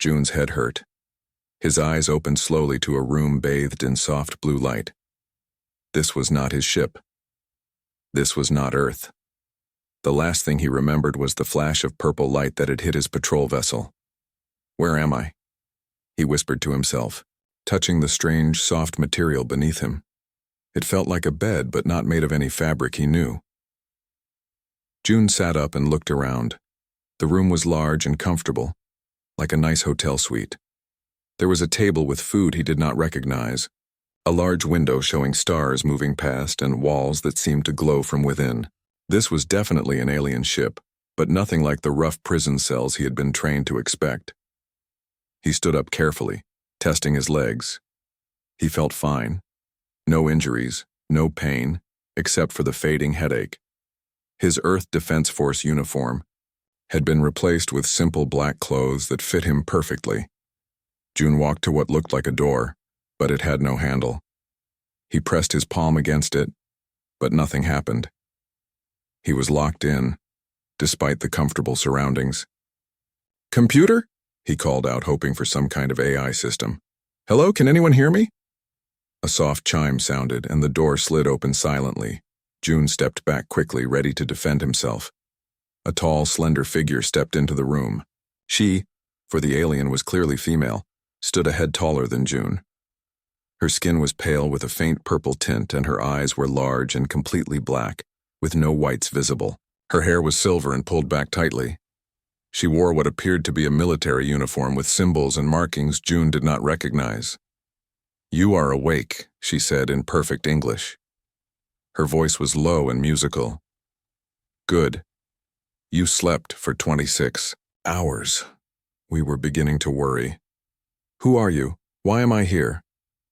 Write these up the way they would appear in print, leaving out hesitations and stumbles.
June's head hurt. His eyes opened slowly to a room bathed in soft blue light. This was not his ship. This was not Earth. The last thing he remembered was the flash of purple light that had hit his patrol vessel. "Where am I?" he whispered to himself, touching the strange, soft material beneath him. It felt like a bed, but not made of any fabric he knew. June sat up and looked around. The room was large and comfortable, like a nice hotel suite. There was a table with food he did not recognize, a large window showing stars moving past, and walls that seemed to glow from within. This was definitely an alien ship, but nothing like the rough prison cells he had been trained to expect. He stood up carefully, testing his legs. He felt fine. No injuries, no pain, except for the fading headache. His Earth Defense Force uniform had been replaced with simple black clothes that fit him perfectly. June walked to what looked like a door, but it had no handle. He pressed his palm against it, but nothing happened. He was locked in, despite the comfortable surroundings. "Computer?" he called out, hoping for some kind of AI system. "Hello, can anyone hear me?" A soft chime sounded, and the door slid open silently. June stepped back quickly, ready to defend himself. A tall, slender figure stepped into the room. She, for the alien was clearly female, stood a head taller than June. Her skin was pale with a faint purple tint, and her eyes were large and completely black, with no whites visible. Her hair was silver and pulled back tightly. She wore what appeared to be a military uniform with symbols and markings June did not recognize. "You are awake," she said in perfect English. Her voice was low and musical. "Good. You slept for 26 hours. We were beginning to worry." "Who are you? Why am I here?"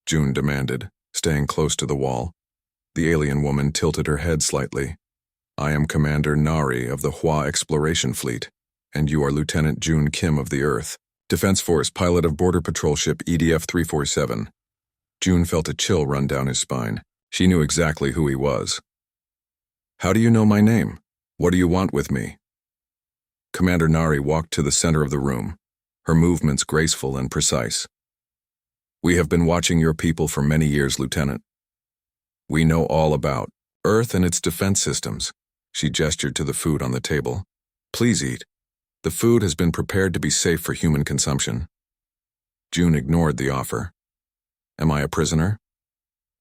June demanded, staying close to the wall. The alien woman tilted her head slightly. "I am Commander Nari of the HFY Exploration Fleet, and you are Lieutenant June Kim of the Earth, Defense Force pilot of Border Patrol ship EDF 347. June felt a chill run down his spine. She knew exactly who he was. "How do you know my name? What do you want with me?" Commander Nari walked to the center of the room, her movements graceful and precise. "We have been watching your people for many years, Lieutenant. We know all about Earth and its defense systems." She gestured to the food on the table. "Please eat. The food has been prepared to be safe for human consumption." June ignored the offer. "Am I a prisoner?"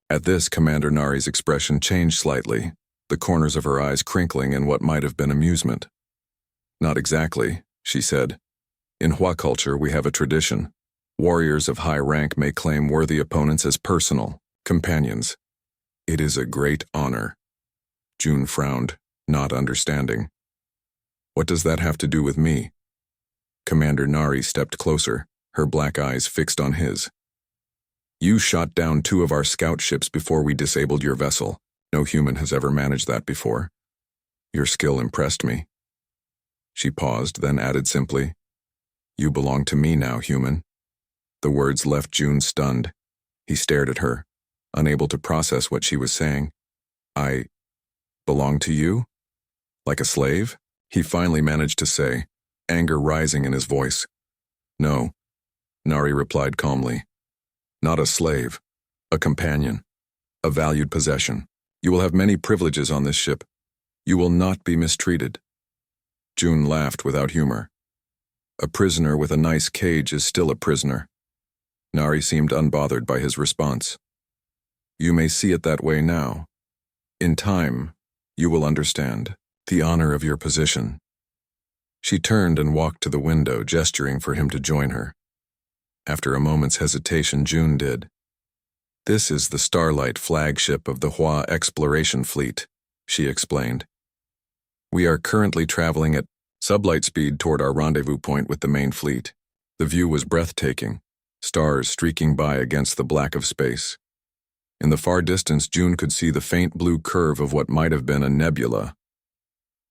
At this, Commander Nari's expression changed slightly, the corners of her eyes crinkling in what might have been amusement. "Not exactly," she said. "In HFY culture, we have a tradition. Warriors of high rank may claim worthy opponents as personal companions. It is a great honor." June frowned, not understanding. "What does that have to do with me?" Commander Nari stepped closer, her black eyes fixed on his. "You shot down 2 of our scout ships before we disabled your vessel. No human has ever managed that before. Your skill impressed me." She paused, then added simply, "You belong to me now, human." The words left June stunned. He stared at her, unable to process what she was saying. "I belong to you? Like a slave?" he finally managed to say, anger rising in his voice. "No," Nari replied calmly. "Not a slave, a companion, a valued possession. You will have many privileges on this ship. You will not be mistreated." June laughed without humor. "A prisoner with a nice cage is still a prisoner." Nari seemed unbothered by his response. "You may see it that way now. In time, you will understand the honor of your position." She turned and walked to the window, gesturing for him to join her. After a moment's hesitation, June did. "This is the Starlight flagship of the HFY Exploration Fleet," she explained. "We are currently traveling at sublight speed toward our rendezvous point with the main fleet." The view was breathtaking, stars streaking by against the black of space. In the far distance, June could see the faint blue curve of what might have been a nebula.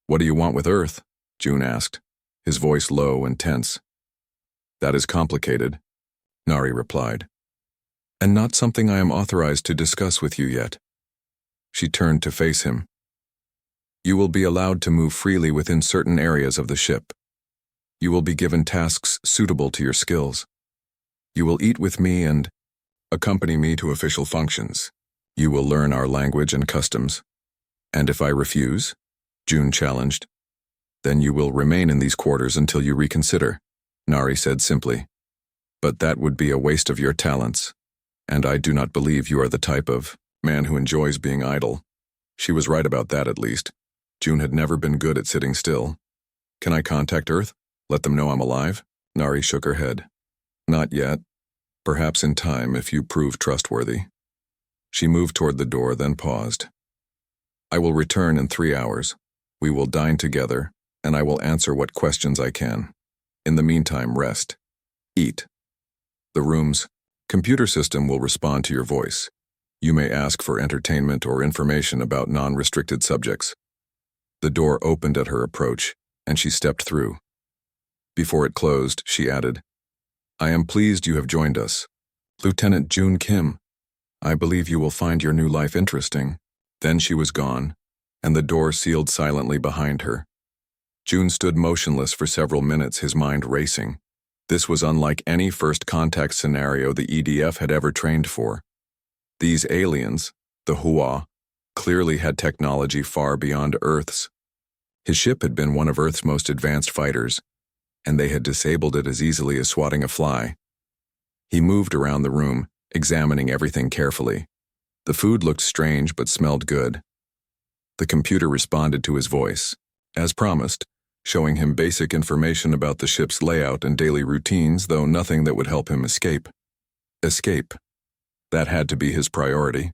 "What do you want with Earth?" June asked, his voice low and tense. "That is complicated," Nari replied, "and not something I am authorized to discuss with you yet." She turned to face him. "You will be allowed to move freely within certain areas of the ship. You will be given tasks suitable to your skills. You will eat with me and accompany me to official functions. You will learn our language and customs. And if I refuse, June challenged, then you will remain in these quarters until you reconsider, Nari said simply. But that would be a waste of your talents, and I do not believe you are the type of man who enjoys being idle. She was right about that at least. June had never been good at sitting still. Can I contact Earth? Let them know I'm alive? Nari shook her head. Not yet. Perhaps in time if you prove trustworthy. She moved toward the door, then paused. I will return in 3 hours. We will dine together, and I will answer what questions I can. In the meantime, rest. Eat. The room's computer system will respond to your voice. You may ask for entertainment or information about non-restricted subjects. The door opened at her approach, and she stepped through. Before it closed, she added, I am pleased you have joined us. Lieutenant June Kim. I believe you will find your new life interesting. Then she was gone, and the door sealed silently behind her. June stood motionless for several minutes, his mind racing. This was unlike any first contact scenario the EDF had ever trained for. These aliens, the HFY, clearly had technology far beyond Earth's. His ship had been one of Earth's most advanced fighters, and they had disabled it as easily as swatting a fly. He moved around the room, examining everything carefully. The food looked strange but smelled good. The computer responded to his voice, as promised, showing him basic information about the ship's layout and daily routines, though nothing that would help him escape. Escape. That had to be his priority.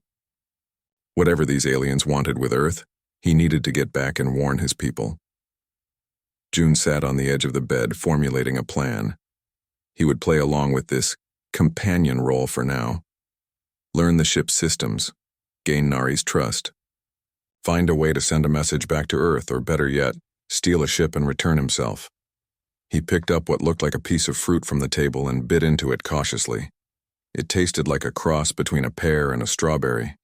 Whatever these aliens wanted with Earth, he needed to get back and warn his people. June sat on the edge of the bed, formulating a plan. He would play along with this companion role for now. Learn the ship's systems, gain Nari's trust, find a way to send a message back to Earth, or better yet, steal a ship and return himself. He picked up what looked like a piece of fruit from the table and bit into it cautiously. It tasted like a cross between a pear and a strawberry.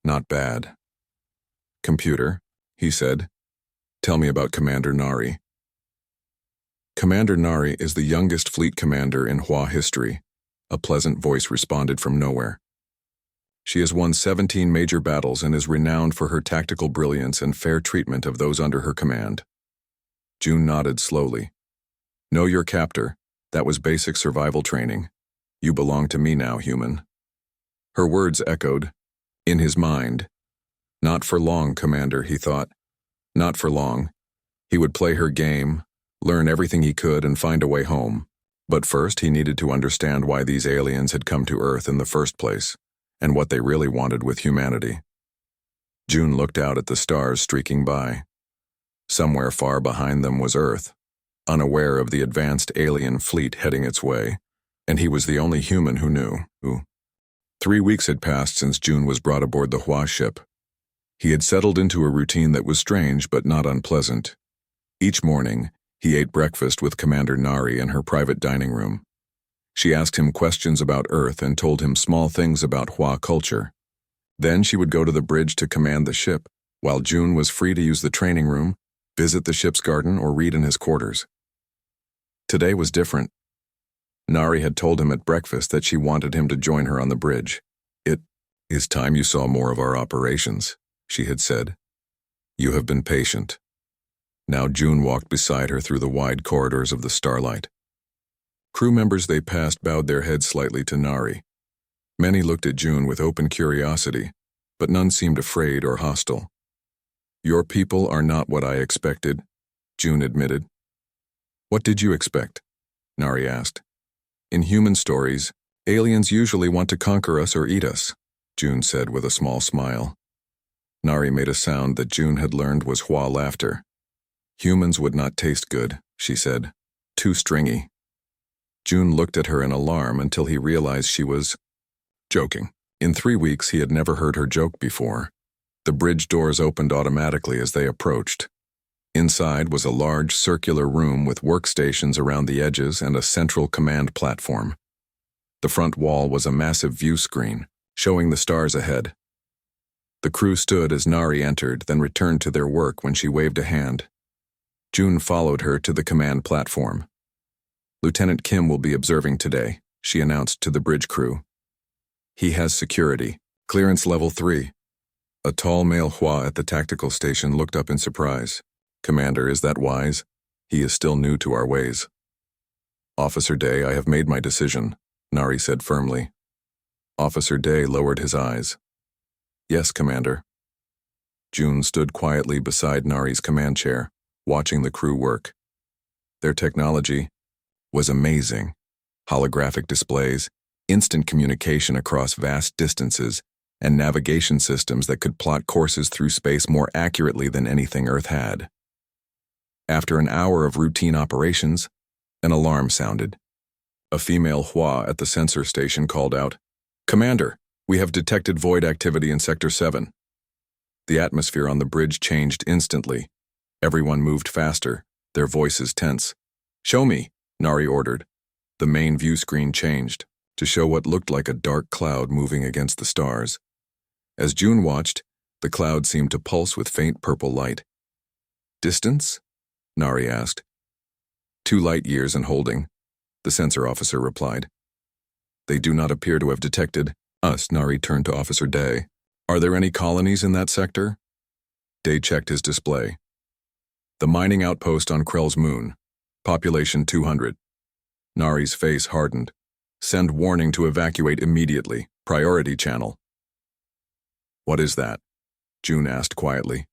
Not bad. Computer, he said, tell me about Commander Nari. Commander Nari is the youngest fleet commander in HFY history, a pleasant voice responded from nowhere. She has won 17 major battles and is renowned for her tactical brilliance and fair treatment of those under her command. June nodded slowly. Know your captor. That was basic survival training. You belong to me now, human. Her words echoed, in his mind. Not for long, Commander, he thought. Not for long. He would play her game, learn everything he could, and find a way home. But first, he needed to understand why these aliens had come to Earth in the first place, and what they really wanted with humanity. June looked out at the stars streaking by. Somewhere far behind them was Earth, unaware of the advanced alien fleet heading its way, and he was the only human who knew. 3 weeks had passed since June was brought aboard the HFY ship. He had settled into a routine that was strange but not unpleasant. Each morning, he ate breakfast with Commander Nari in her private dining room. She asked him questions about Earth and told him small things about HFY culture. Then she would go to the bridge to command the ship, while June was free to use the training room, visit the ship's garden, or read in his quarters. Today was different. Nari had told him at breakfast that she wanted him to join her on the bridge. It is time you saw more of our operations, she had said. You have been patient. Now June walked beside her through the wide corridors of the starlight. Crew members they passed bowed their heads slightly to Nari. Many looked at June with open curiosity, but none seemed afraid or hostile. Your people are not what I expected, June admitted. What did you expect? Nari asked. In human stories, aliens usually want to conquer us or eat us, June said with a small smile. Nari made a sound that June had learned was HFY laughter. Humans would not taste good, she said. Too stringy. June looked at her in alarm until he realized she was joking. In 3 weeks, he had never heard her joke before. The bridge doors opened automatically as they approached. Inside was a large circular room with workstations around the edges and a central command platform. The front wall was a massive view screen, showing the stars ahead. The crew stood as Nari entered, then returned to their work when she waved a hand. June followed her to the command platform. Lieutenant Kim will be observing today, she announced to the bridge crew. He has security. Clearance level 3. A tall male Hua at the tactical station looked up in surprise. Commander, is that wise? He is still new to our ways. Officer Day, I have made my decision, Nari said firmly. Officer Day lowered his eyes. Yes, Commander. June stood quietly beside Nari's command chair, watching the crew work. Their technology was amazing. Holographic displays, instant communication across vast distances, and navigation systems that could plot courses through space more accurately than anything Earth had. After an hour of routine operations, an alarm sounded. A female Hua at the sensor station called out, Commander, we have detected void activity in Sector 7. The atmosphere on the bridge changed instantly. Everyone moved faster, their voices tense. Show me, Nari ordered. The main view screen changed to show what looked like a dark cloud moving against the stars. As June watched, the cloud seemed to pulse with faint purple light. Distance? Nari asked. 2 light years and holding, the sensor officer replied. They do not appear to have detected us. Nari turned to Officer Day. Are there any colonies in that sector? Day checked his display. The mining outpost on Krell's moon. Population 200. Nari's face hardened. Send warning to evacuate immediately. Priority channel. What is that? June asked quietly.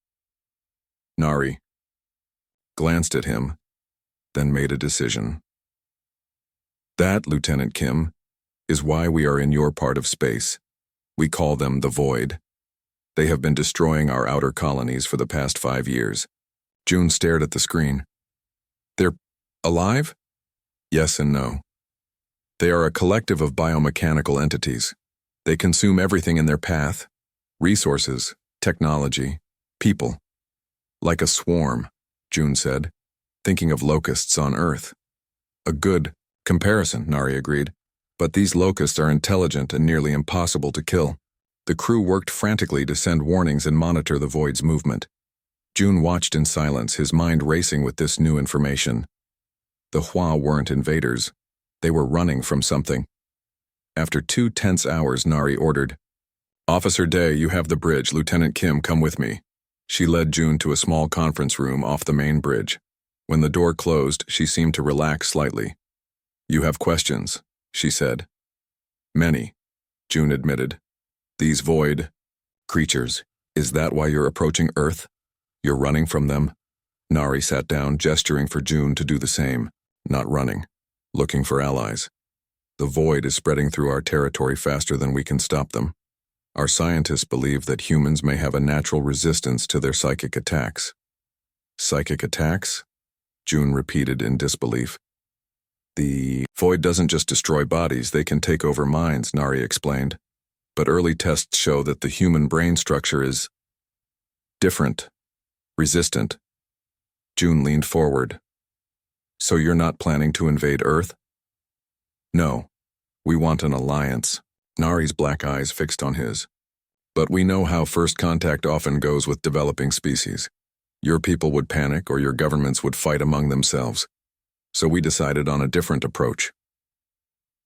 Nari glanced at him, then made a decision. That, Lieutenant Kim, is why we are in your part of space. We call them the Void. They have been destroying our outer colonies for the past 5 years. June stared at the screen. They're alive? Yes and no. They are a collective of biomechanical entities. They consume everything in their path. Resources, technology, people. Like a swarm, June said, thinking of locusts on Earth. A good comparison, Nari agreed. But these locusts are intelligent and nearly impossible to kill. The crew worked frantically to send warnings and monitor the Void's movement. June watched in silence, his mind racing with this new information. The Hua weren't invaders. They were running from something. After 2 tense hours, Nari ordered, Officer Day, you have the bridge. Lieutenant Kim, come with me. She led June to a small conference room off the main bridge. When the door closed, she seemed to relax slightly. You have questions, she said. Many, June admitted. These void creatures, is that why you're approaching Earth? You're running from them? Nari sat down, gesturing for June to do the same, not running, looking for allies. The void is spreading through our territory faster than we can stop them. Our scientists believe that humans may have a natural resistance to their psychic attacks. Psychic attacks? June repeated in disbelief. The void doesn't just destroy bodies, they can take over minds, Nari explained. But early tests show that the human brain structure is different, resistant. June leaned forward. So you're not planning to invade Earth? No. We want an alliance. Nari's black eyes fixed on his. But we know how first contact often goes with developing species. Your people would panic or your governments would fight among themselves. So we decided on a different approach.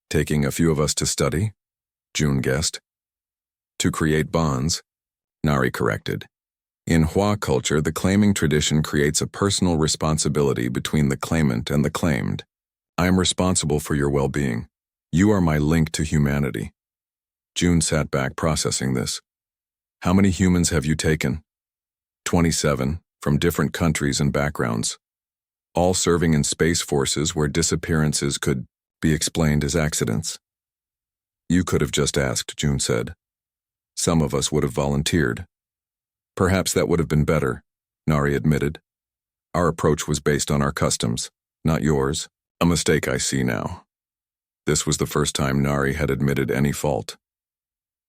Taking a few of us to study? June guessed. To create bonds, Nari corrected. In Hua culture, the claiming tradition creates a personal responsibility between the claimant and the claimed. I am responsible for your well-being. You are my link to humanity. June sat back processing this. How many humans have you taken? 27, from different countries and backgrounds. All serving in space forces where disappearances could be explained as accidents. You could have just asked, June said. Some of us would have volunteered. Perhaps that would have been better, Nari admitted. Our approach was based on our customs, not yours. A mistake I see now. This was the first time Nari had admitted any fault.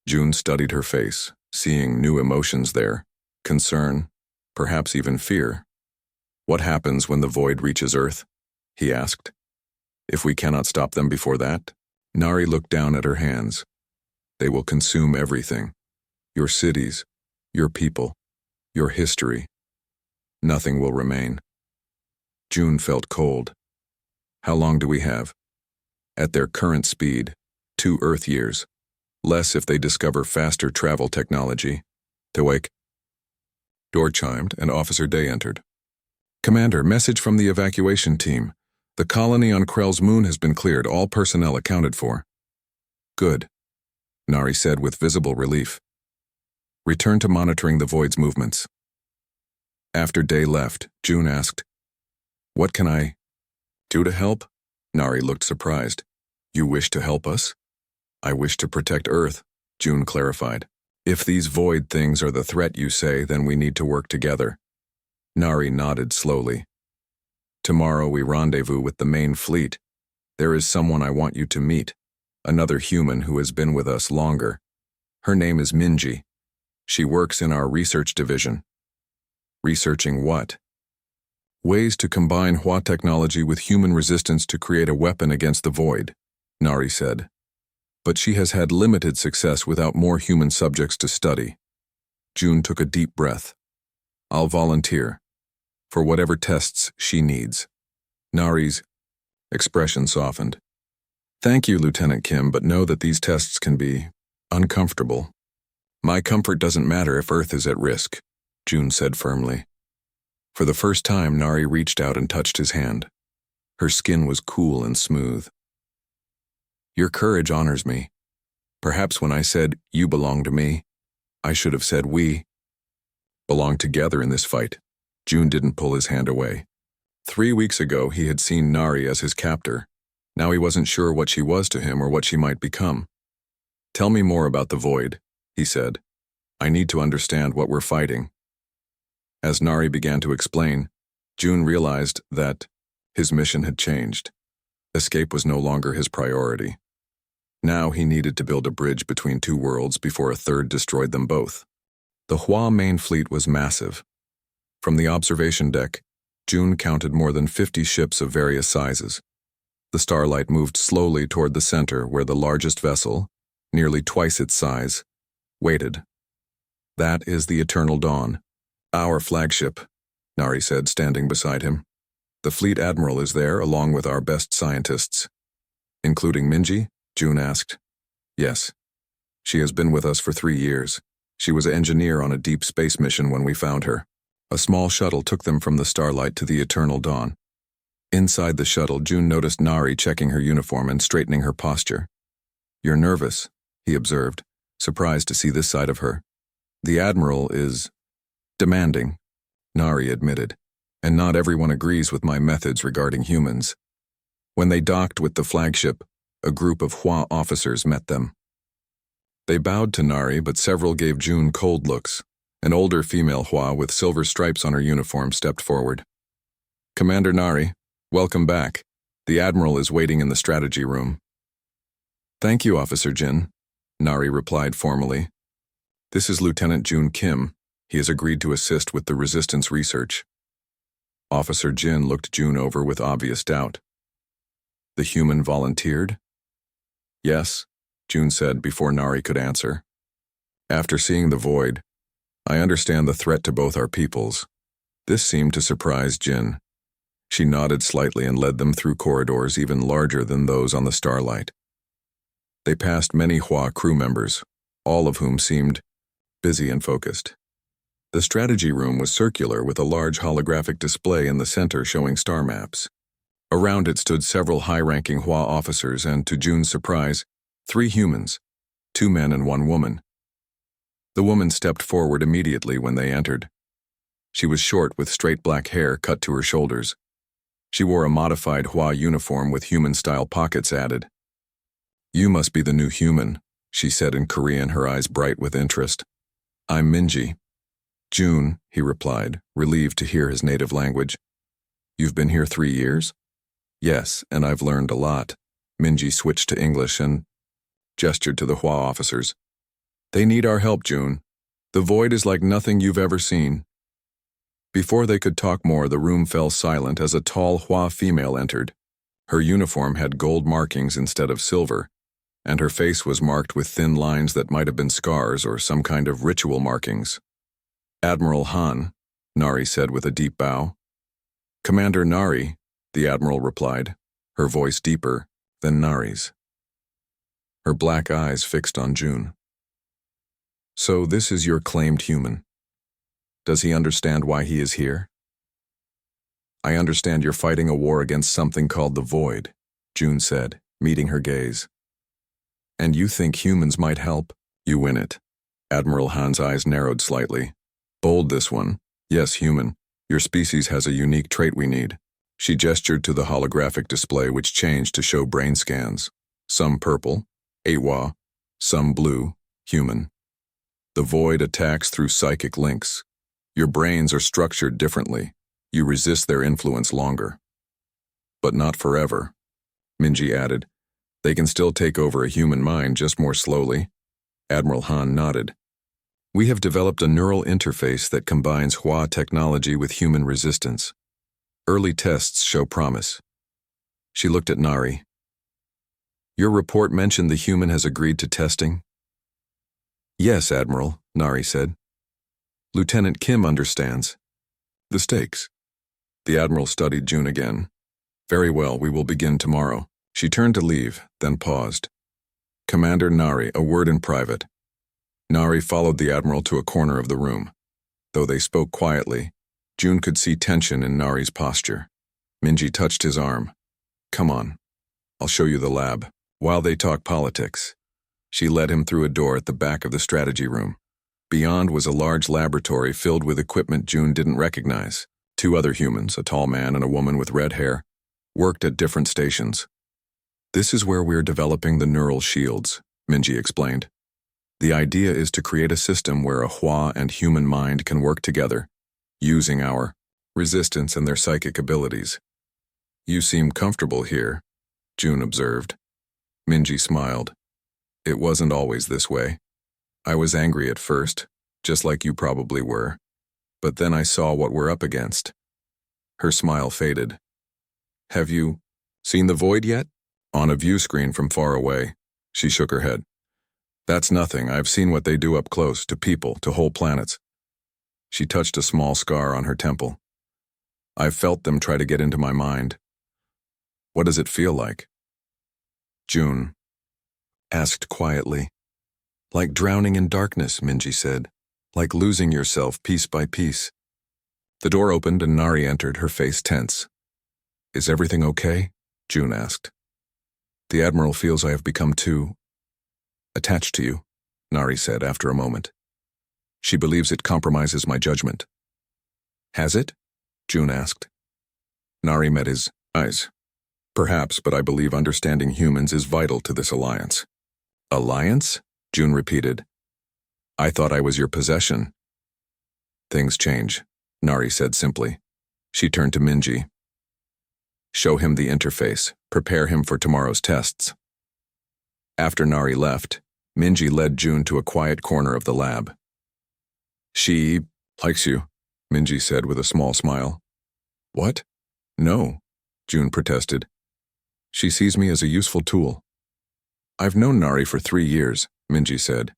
June studied her face, seeing new emotions there. Concern, perhaps even fear. What happens when the void reaches Earth? He asked. If we cannot stop them before that? Nari looked down at her hands. They will consume everything. Your cities, your people, your history. Nothing will remain. June felt cold. How long do we have? At their current speed, 2 Earth years. Less if they discover faster travel technology. To wake. Door chimed and Officer Day entered. Commander, message from the evacuation team. The colony on Krell's moon has been cleared, all personnel accounted for. Good, Nari said with visible relief. Return to monitoring the void's movements. After Day left, June asked, What can I do to help? Nari looked surprised. You wish to help us? I wish to protect Earth, June clarified. If these void things are the threat you say, then we need to work together. Nari nodded slowly. Tomorrow we rendezvous with the main fleet. There is someone I want you to meet, another human who has been with us longer. Her name is Minji. She works in our research division. Researching what? Ways to combine HFY technology with human resistance to create a weapon against the void, Nari said. But she has had limited success without more human subjects to study. June took a deep breath. I'll volunteer. For whatever tests she needs. Nari's expression softened. Thank you, Lieutenant Kim, but know that these tests can be uncomfortable. My comfort doesn't matter if Earth is at risk, June said firmly. For the first time, Nari reached out and touched his hand. Her skin was cool and smooth. Your courage honors me. Perhaps when I said, you belong to me, I should have said we belong together in this fight. June didn't pull his hand away. 3 weeks ago, he had seen Nari as his captor. Now he wasn't sure what she was to him or what she might become. Tell me more about the void, he said. I need to understand what we're fighting. As Nari began to explain, June realized that his mission had changed. Escape was no longer his priority. Now he needed to build a bridge between 2 worlds before a third destroyed them both. The HFY main fleet was massive. From the observation deck, June counted more than 50 ships of various sizes. The starlight moved slowly toward the center where the largest vessel, nearly twice its size, waited. That is the Eternal Dawn, our flagship, Nari said, standing beside him. The fleet admiral is there along with our best scientists. Including Minji? June asked. Yes. She has been with us for 3 years. She was an engineer on a deep space mission when we found her. A small shuttle took them from the starlight to the Eternal Dawn. Inside the shuttle, June noticed Nari checking her uniform and straightening her posture. You're nervous, he observed, surprised to see this side of her. The Admiral is demanding, Nari admitted, and not everyone agrees with my methods regarding humans. When they docked with the flagship, a group of HFY officers met them. They bowed to Nari, but several gave June cold looks. An older female HFY with silver stripes on her uniform stepped forward. Commander Nari, welcome back. The Admiral is waiting in the strategy room. Thank you, Officer Jin, Nari replied formally. This is Lieutenant June Kim. He has agreed to assist with the resistance research. Officer Jin looked June over with obvious doubt. The human volunteered? Yes, June said before Nari could answer. After seeing the void, I understand the threat to both our peoples. This seemed to surprise Jin. She nodded slightly and led them through corridors even larger than those on the starlight. They passed many HFY crew members, all of whom seemed busy and focused. The strategy room was circular with a large holographic display in the center showing star maps. Around it stood several high-ranking HFY officers and, to June's surprise, 3 humans, 2 men and 1 woman. The woman stepped forward immediately when they entered. She was short with straight black hair cut to her shoulders. She wore a modified HFY uniform with human-style pockets added. You must be the new human, she said in Korean, her eyes bright with interest. I'm Minji. June, he replied, relieved to hear his native language. You've been here 3 years? Yes, and I've learned a lot. Minji switched to English and gestured to the HFY officers. They need our help, June. The void is like nothing you've ever seen. Before they could talk more, the room fell silent as a tall HFY female entered. Her uniform had gold markings instead of silver, and her face was marked with thin lines that might have been scars or some kind of ritual markings. Admiral Han, Nari said with a deep bow. Commander Nari, the Admiral replied, her voice deeper than Nari's. Her black eyes fixed on June. So this is your claimed human. Does he understand why he is here? I understand you're fighting a war against something called the Void, June said, meeting her gaze. And you think humans might help? You win it. Admiral Han's eyes narrowed slightly. Bold this one. Yes, human. Your species has a unique trait we need. She gestured to the holographic display which changed to show brain scans. Some purple, HFY, some blue, human. The Void attacks through psychic links. Your brains are structured differently. You resist their influence longer. But not forever, Minji added. They can still take over a human mind, just more slowly. Admiral Han nodded. We have developed a neural interface that combines HFY technology with human resistance. Early tests show promise. She looked at Nari. Your report mentioned the human has agreed to testing? Yes, Admiral, Nari said. Lieutenant Kim understands. The stakes. The Admiral studied June again. Very well, we will begin tomorrow. She turned to leave, then paused. Commander Nari, a word in private. Nari followed the Admiral to a corner of the room. Though they spoke quietly, June could see tension in Nari's posture. Minji touched his arm. Come on. I'll show you the lab. While they talk politics, she led him through a door at the back of the strategy room. Beyond was a large laboratory filled with equipment June didn't recognize. 2 other humans, a tall man and a woman with red hair, worked at different stations. This is where we're developing the neural shields, Minji explained. The idea is to create a system where a HFY and human mind can work together, using our resistance and their psychic abilities. You seem comfortable here, June observed. Minji smiled. It wasn't always this way. I was angry at first, just like you probably were. But then I saw what we're up against. Her smile faded. Have you seen the Void yet? On a view screen from far away. She shook her head. That's nothing. I've seen what they do up close, to people, to whole planets. She touched a small scar on her temple. I've felt them try to get into my mind. What does it feel like? June asked quietly. Like drowning in darkness, Minji said. Like losing yourself piece by piece. The door opened and Nari entered, her face tense. Is everything okay? June asked. The Admiral feels I have become too attached to you, Nari said after a moment. She believes it compromises my judgment. Has it? June asked. Nari met his eyes. Perhaps, but I believe understanding humans is vital to this alliance. Alliance? June repeated. I thought I was your possession. Things change, Nari said simply. She turned to Minji. Show him the interface. Prepare him for tomorrow's tests. After Nari left, Minji led June to a quiet corner of the lab. She likes you, Minji said with a small smile. What? No, June protested. She sees me as a useful tool. I've known Nari for 3 years, Minji said.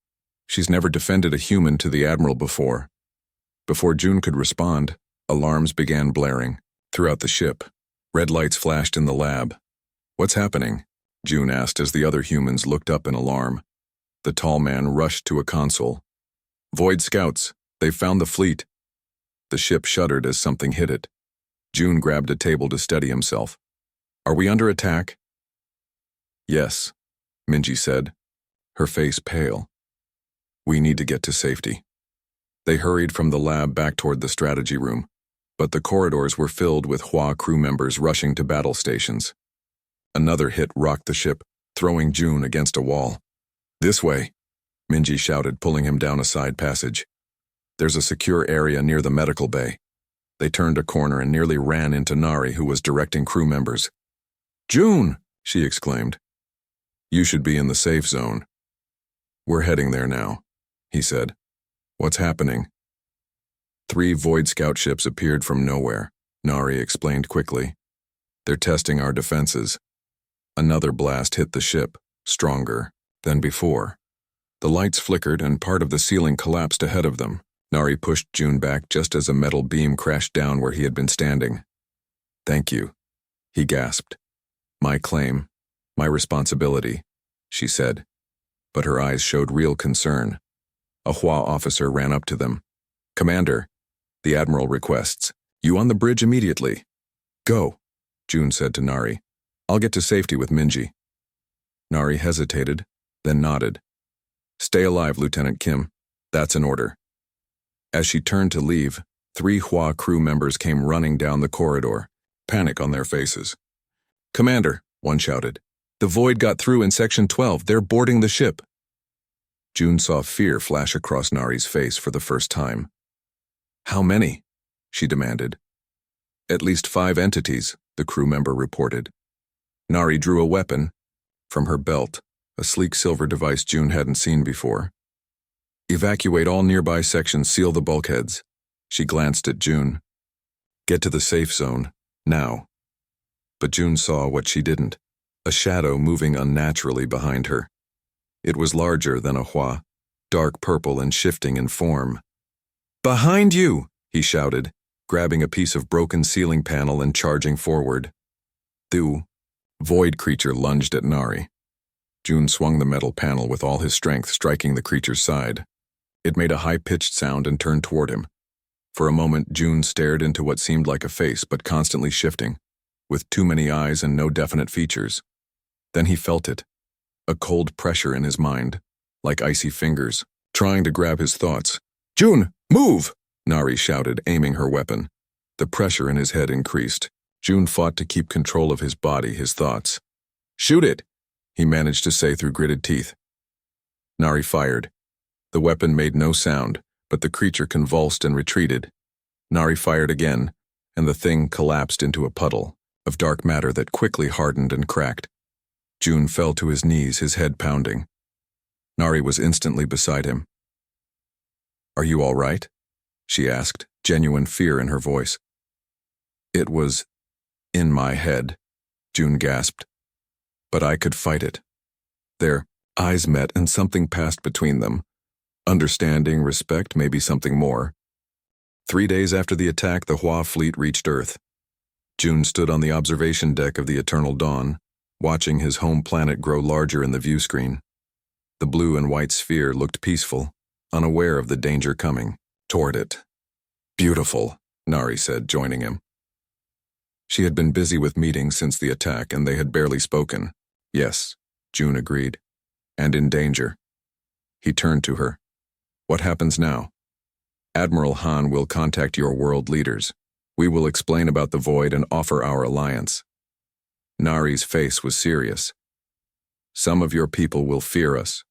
She's never defended a human to the Admiral before. Before June could respond, alarms began blaring throughout the ship. Red lights flashed in the lab. What's happening? June asked as the other humans looked up in alarm. The tall man rushed to a console. Void scouts, they've found the fleet. The ship shuddered as something hit it. June grabbed a table to steady himself. Are we under attack? Yes, Minji said, her face pale. We need to get to safety. They hurried from the lab back toward the strategy room, but the corridors were filled with HFY crew members rushing to battle stations. Another hit rocked the ship, throwing June against a wall. This way, Minji shouted, pulling him down a side passage. There's a secure area near the medical bay. They turned a corner and nearly ran into Nari, who was directing crew members. June, she exclaimed. You should be in the safe zone. We're heading there now, he said. What's happening? 3 Void Scout ships appeared from nowhere, Nari explained quickly. They're testing our defenses. Another blast hit the ship, stronger than before. The lights flickered and part of the ceiling collapsed ahead of them. Nari pushed June back just as a metal beam crashed down where he had been standing. Thank you, he gasped. My claim, my responsibility, she said, but her eyes showed real concern. A HFY officer ran up to them. Commander, the Admiral requests, you on the bridge immediately. Go, June said to Nari. I'll get to safety with Minji. Nari hesitated, then nodded. Stay alive, Lieutenant Kim. That's an order. As she turned to leave, 3 HFY crew members came running down the corridor, panic on their faces. Commander, one shouted. The Void got through in Section 12. They're boarding the ship. June saw fear flash across Nari's face for the first time. How many? She demanded. At least 5 entities, the crew member reported. Nari drew a weapon from her belt, a sleek silver device June hadn't seen before. Evacuate all nearby sections, seal the bulkheads. She glanced at June. Get to the safe zone, now. But June saw what she didn't, a shadow moving unnaturally behind her. It was larger than a HFY, dark purple and shifting in form. Behind you, he shouted, grabbing a piece of broken ceiling panel and charging forward. The Void creature lunged at Nari. June swung the metal panel with all his strength, striking the creature's side. It made a high-pitched sound and turned toward him. For a moment, June stared into what seemed like a face, but constantly shifting, with too many eyes and no definite features. Then he felt it, a cold pressure in his mind, like icy fingers, trying to grab his thoughts. June, move! Nari shouted, aiming her weapon. The pressure in his head increased. June fought to keep control of his body, his thoughts. Shoot it, he managed to say through gritted teeth. Nari fired. The weapon made no sound, but the creature convulsed and retreated. Nari fired again, and the thing collapsed into a puddle of dark matter that quickly hardened and cracked. June fell to his knees, his head pounding. Nari was instantly beside him. Are you all right? She asked, genuine fear in her voice. It was in my head, June gasped. But I could fight it. Their eyes met and something passed between them. Understanding, respect, maybe something more. 3 days after the attack, the HFY fleet reached Earth. June stood on the observation deck of the Eternal Dawn, watching his home planet grow larger in the view screen. The blue and white sphere looked peaceful, unaware of the danger coming toward it. Beautiful, Nari said, joining him. She had been busy with meetings since the attack, and they had barely spoken. Yes, June agreed. And in danger. He turned to her. What happens now? Admiral Han will contact your world leaders. We will explain about the Void and offer our alliance. Nari's face was serious. Some of your people will fear us.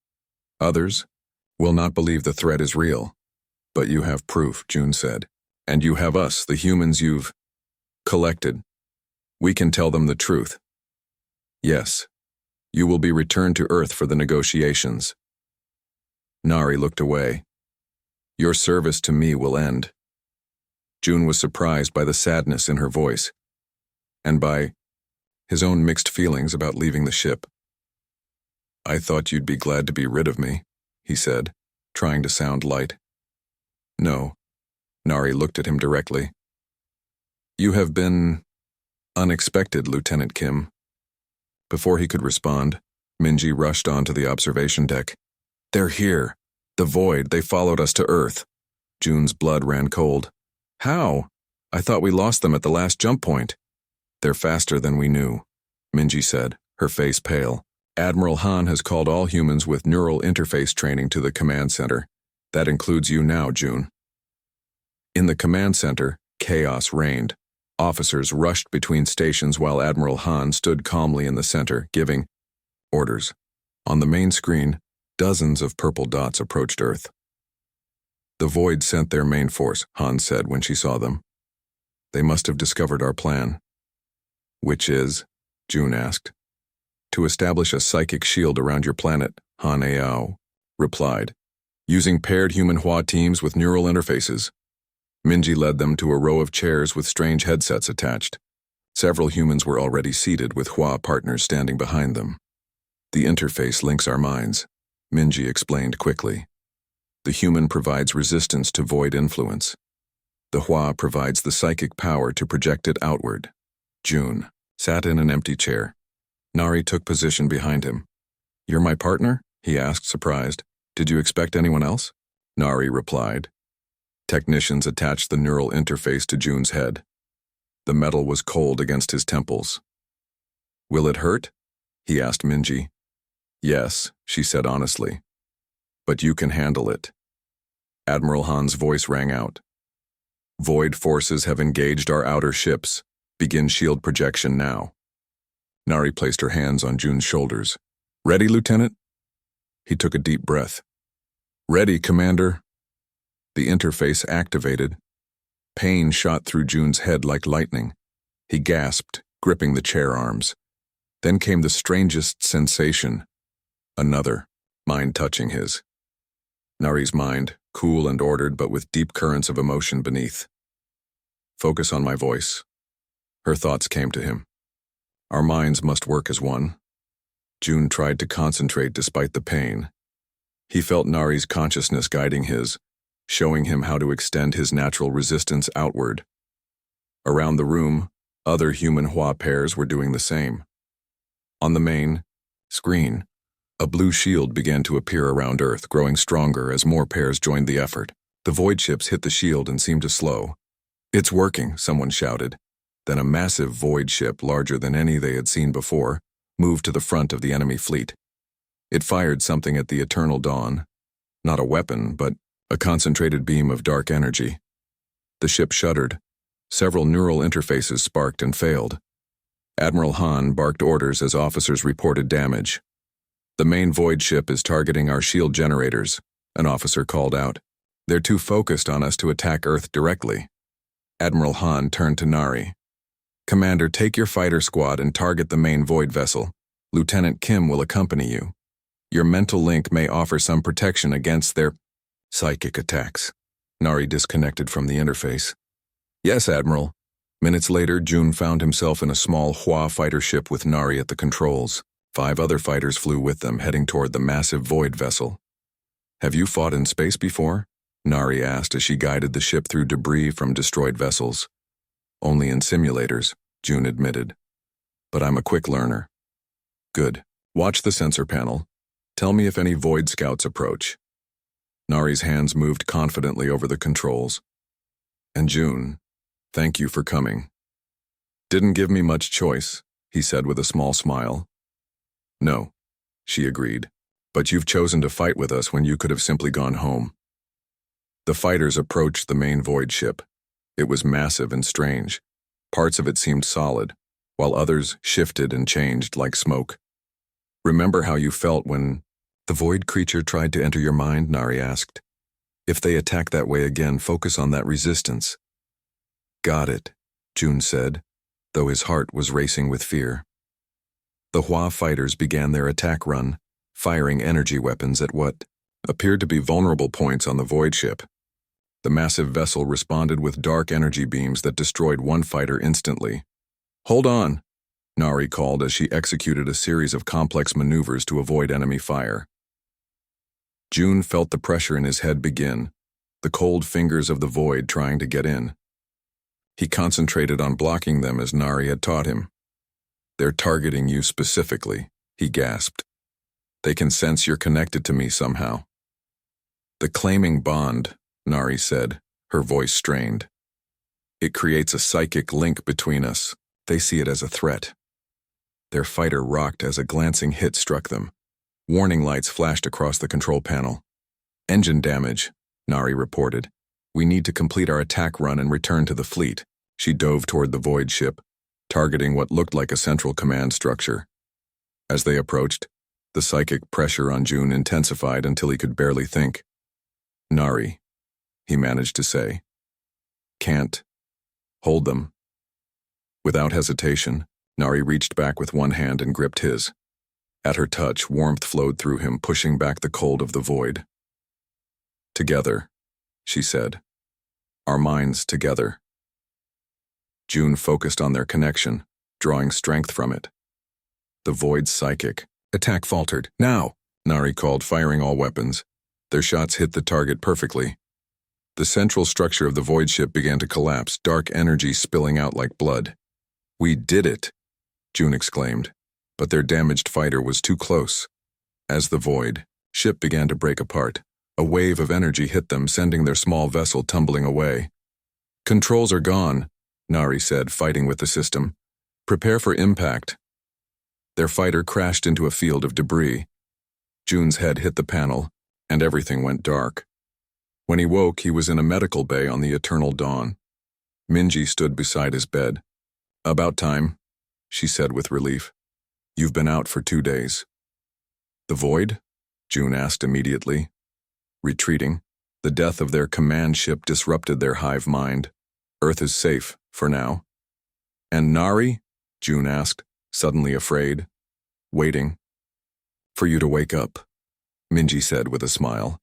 Others will not believe the threat is real. But you have proof, June said. And you have us, the humans you've collected. We can tell them the truth. Yes. You will be returned to Earth for the negotiations. Nari looked away. Your service to me will end. June was surprised by the sadness in her voice, and by his own mixed feelings about leaving the ship. I thought you'd be glad to be rid of me, he said, trying to sound light. No. Nari looked at him directly. You have been unexpected, Lieutenant Kim. Before he could respond, Minji rushed onto the observation deck. They're here. The Void, they followed us to Earth. June's blood ran cold. How? I thought we lost them at the last jump point. They're faster than we knew, Minji said, her face pale. Admiral Han has called all humans with neural interface training to the command center. That includes you now, June. In the command center, chaos reigned. Officers rushed between stations while Admiral Han stood calmly in the center, giving orders. On the main screen, dozens of purple dots approached Earth. The Void sent their main force, Han said when she saw them. They must have discovered our plan. Which is? June asked. To establish a psychic shield around your planet, Han Ao replied, using paired human HFY teams with neural interfaces. Minji led them to a row of chairs with strange headsets attached. Several humans were already seated with HFY partners standing behind them. The interface links our minds, Minji explained quickly. The human provides resistance to Void influence. The HFY provides the psychic power to project it outward. June sat in an empty chair. Nari took position behind him. "You're my partner?" he asked, surprised. "Did you expect anyone else?" Nari replied. Technicians attached the neural interface to June's head. The metal was cold against his temples. "Will it hurt?" he asked Minji. "Yes," she said honestly. "But you can handle it." Admiral Han's voice rang out. "Void forces have engaged our outer ships. Begin shield projection now." Nari placed her hands on June's shoulders. "Ready, Lieutenant?" He took a deep breath. "Ready, Commander." The interface activated. Pain shot through June's head like lightning. He gasped, gripping the chair arms. Then came the strangest sensation. Another, mind touching his. Nari's mind, cool and ordered but with deep currents of emotion beneath. "Focus on my voice." Her thoughts came to him. Our minds must work as one. June tried to concentrate despite the pain. He felt Nari's consciousness guiding his, showing him how to extend his natural resistance outward. Around the room, other human Hua pairs were doing the same. On the main screen, a blue shield began to appear around Earth, growing stronger as more pairs joined the effort. The void ships hit the shield and seemed to slow. "It's working," someone shouted. Then a massive void ship, larger than any they had seen before, moved to the front of the enemy fleet. It fired something at the eternal dawn. Not a weapon, but a concentrated beam of dark energy. The ship shuddered. Several neural interfaces sparked and failed. Admiral Han barked orders as officers reported damage. "The main void ship is targeting our shield generators," an officer called out. "They're too focused on us to attack Earth directly." Admiral Han turned to Nari. "Commander, take your fighter squad and target the main void vessel. Lieutenant Kim will accompany you. Your mental link may offer some protection against their psychic attacks." Nari disconnected from the interface. "Yes, Admiral." Minutes later, June found himself in a small Hua fighter ship with Nari at the controls. 5 other fighters flew with them, heading toward the massive void vessel. "Have you fought in space before?" Nari asked as she guided the ship through debris from destroyed vessels. "Only in simulators," June admitted. "But I'm a quick learner." "Good. Watch the sensor panel. Tell me if any void scouts approach." Nari's hands moved confidently over the controls. "And June, thank you for coming." "Didn't give me much choice," he said with a small smile. "No," she agreed. "But you've chosen to fight with us when you could have simply gone home." The fighters approached the main void ship. It was massive and strange. Parts of it seemed solid, while others shifted and changed like smoke. "Remember how you felt when the void creature tried to enter your mind?" Nari asked. "If they attack that way again, focus on that resistance." "Got it," June said, though his heart was racing with fear. The Hua fighters began their attack run, firing energy weapons at what appeared to be vulnerable points on the void ship. The massive vessel responded with dark energy beams that destroyed one fighter instantly. "Hold on," Nari called as she executed a series of complex maneuvers to avoid enemy fire. June felt the pressure in his head begin, the cold fingers of the void trying to get in. He concentrated on blocking them as Nari had taught him. "They're targeting you specifically," he gasped. "They can sense you're connected to me somehow." "The claiming bond," Nari said, her voice strained. "It creates a psychic link between us. They see it as a threat." Their fighter rocked as a glancing hit struck them. Warning lights flashed across the control panel. "Engine damage," Nari reported. "We need to complete our attack run and return to the fleet." She dove toward the void ship, targeting what looked like a central command structure. As they approached, the psychic pressure on June intensified until he could barely think. "Nari," he managed to say. "Can't hold them." Without hesitation, Nari reached back with one hand and gripped his. At her touch, warmth flowed through him, pushing back the cold of the void. "Together," she said. "Our minds together." June focused on their connection, drawing strength from it. The void's psychic attack faltered. "Now!" Nari called, firing all weapons. Their shots hit the target perfectly. The central structure of the void ship began to collapse, dark energy spilling out like blood. We did it, June exclaimed, but their damaged fighter was too close. As the void ship began to break apart, a wave of energy hit them, sending their small vessel tumbling away. Controls are gone, Nari said, fighting with the system. Prepare for impact. Their fighter crashed into a field of debris. June's head hit the panel, and everything went dark. When he woke, he was in a medical bay on the eternal dawn. Minji stood beside his bed. About time, she said with relief. You've been out for 2 days. The void? June asked immediately. Retreating, the death of their command ship disrupted their hive mind. Earth is safe, for now. And Nari? June asked, suddenly afraid. Waiting. For you to wake up, Minji said with a smile.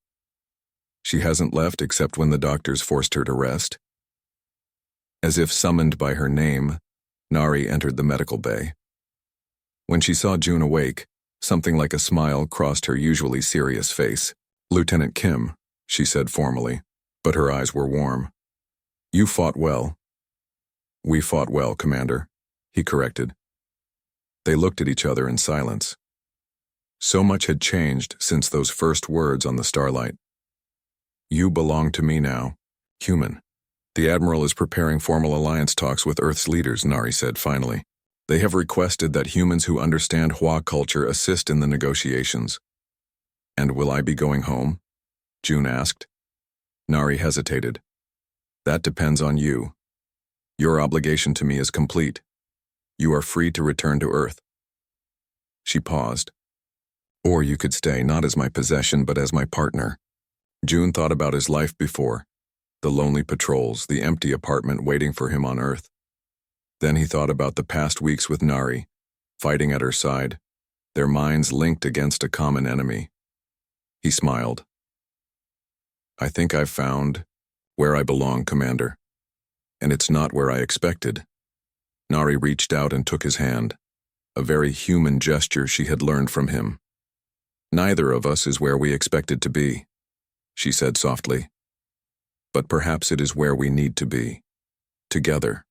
She hasn't left except when the doctors forced her to rest. As if summoned by her name, Nari entered the medical bay. When she saw June awake, something like a smile crossed her usually serious face. Lieutenant Kim, she said formally, but her eyes were warm. You fought well. We fought well, Commander, he corrected. They looked at each other in silence. So much had changed since those first words on the starlight. You belong to me now, human. The Admiral is preparing formal alliance talks with Earth's leaders, Nari said finally. They have requested that humans who understand Hua culture assist in the negotiations. And will I be going home? June asked. Nari hesitated. That depends on you. Your obligation to me is complete. You are free to return to Earth. She paused. Or you could stay not as my possession but as my partner. June thought about his life before. The lonely patrols, the empty apartment waiting for him on Earth. Then he thought about the past weeks with Nari, fighting at her side, their minds linked against a common enemy. He smiled. I think I've found where I belong, Commander. And it's not where I expected. Nari reached out and took his hand, a very human gesture she had learned from him. Neither of us is where we expected to be, she said softly. But perhaps it is where we need to be, together.